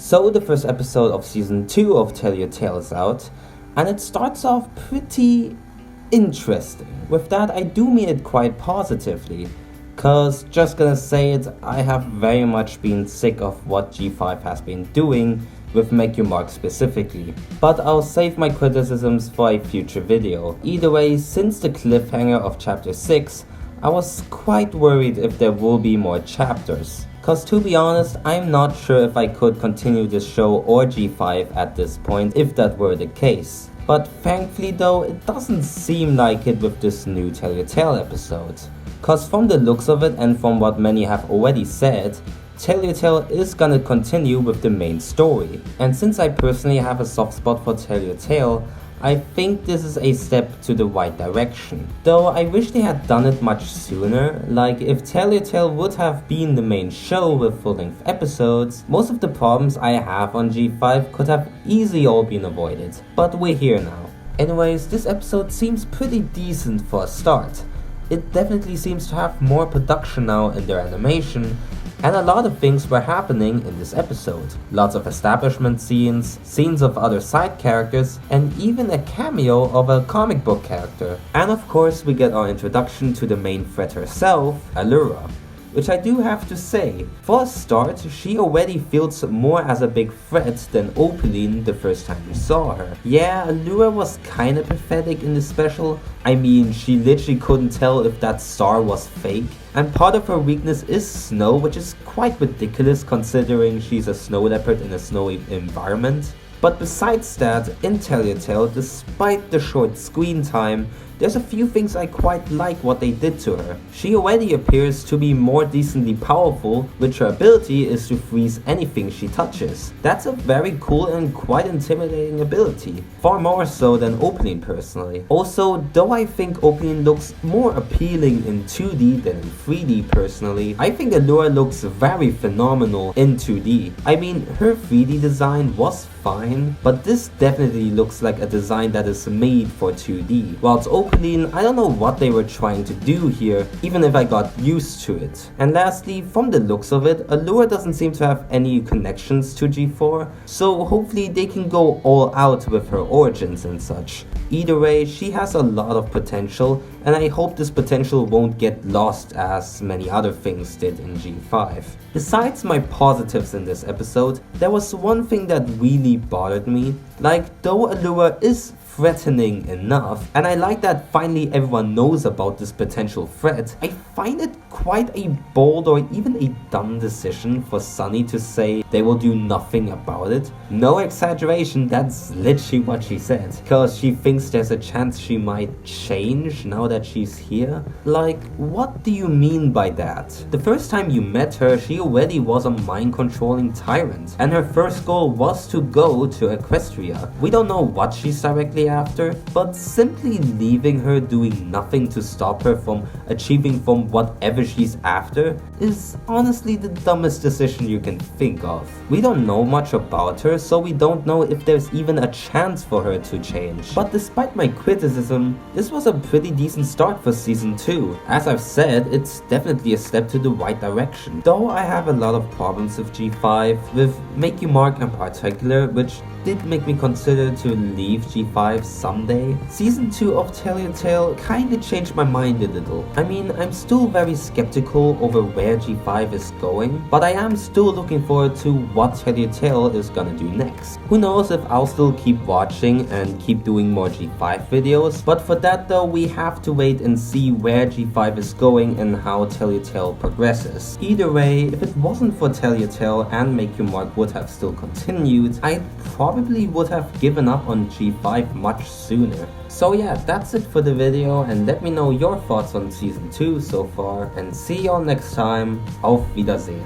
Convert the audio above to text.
So the first episode of season 2 of Tell Your Tale is out, and it starts off pretty interesting. With that, I do mean it quite positively, cause just gonna say it, I have very much been sick of what G5 has been doing with Make Your Mark specifically, but I'll save my criticisms for a future video. Either way, since the cliffhanger of chapter 6, I was quite worried if there will be more chapters. Cause to be honest, I'm not sure if I could continue this show or G5 at this point if that were the case. But thankfully though, it doesn't seem like it with this new Tell Your Tale episode. Cause from the looks of it and from what many have already said, Tell Your Tale is gonna continue with the main story. And since I personally have a soft spot for Tell Your Tale, I think this is a step to the right direction. Though I wish they had done it much sooner, like if Tell Your Tale would have been the main show with full-length episodes, most of the problems I have on G5 could have easily all been avoided. But we're here now. Anyways, this episode seems pretty decent for a start. It definitely seems to have more production now in their animation, and a lot of things were happening in this episode. Lots of establishment scenes, scenes of other side characters, and even a cameo of a comic book character. And of course we get our introduction to the main threat herself, Allura. Which I do have to say, for a start, she already feels more as a big threat than Opaline the first time we saw her. Yeah, Allura was kinda pathetic in the special. I mean, she literally couldn't tell if that star was fake. And part of her weakness is snow, which is quite ridiculous considering she's a snow leopard in a snowy environment. But besides that, in Tell Your Tale, despite the short screen time, there's a few things I quite like what they did to her. She already appears to be more decently powerful, which her ability is to freeze anything she touches. That's a very cool and quite intimidating ability, far more so than Opaline personally. Also, though I think Opaline looks more appealing in 2D than in 3D personally, I think Allura looks very phenomenal in 2D. I mean, her 3D design was fine, but this definitely looks like a design that is made for 2D. Whilst Opaline, I don't know what they were trying to do here, even if I got used to it. And lastly, from the looks of it, Allura doesn't seem to have any connections to G4, so hopefully they can go all out with her origins and such. Either way, she has a lot of potential, and I hope this potential won't get lost as many other things did in G5. Besides my positives in this episode, there was one thing that really bothered me. Like, though Allura is threatening enough, and I like that finally everyone knows about this potential threat, I find it quite a bold or even a dumb decision for Sunny to say they will do nothing about it. No exaggeration, that's literally what she said. Because she thinks there's a chance she might change now that she's here. Like, what do you mean by that? The first time you met her, she already was a mind-controlling tyrant, and her first goal was to go to Equestria. We don't know what she's directly after, but simply leaving her doing nothing to stop her from achieving from whatever she's after is honestly the dumbest decision you can think of. We don't know much about her, so we don't know if there's even a chance for her to change. But despite my criticism, this was a pretty decent start for season 2. As I've said, it's definitely a step to the right direction. Though I have a lot of problems with G5, with Make Your Mark in particular, which did make me consider to leave G5 someday. Season 2 of Tell Your Tale kinda changed my mind a little. I mean, I'm still very skeptical over where G5 is going, but I am still looking forward to what Tell Your Tale is gonna do next. Who knows if I'll still keep watching and keep doing more G5 videos, but for that though, we have to wait and see where G5 is going and how Tell Your Tale progresses. Either way, if it wasn't for Tell Your Tale and Make Your Mark would have still continued, I probably would have given up on G5 much sooner. So yeah, that's it for the video, and let me know your thoughts on season 2 so far, and see y'all next time. Auf Wiedersehen.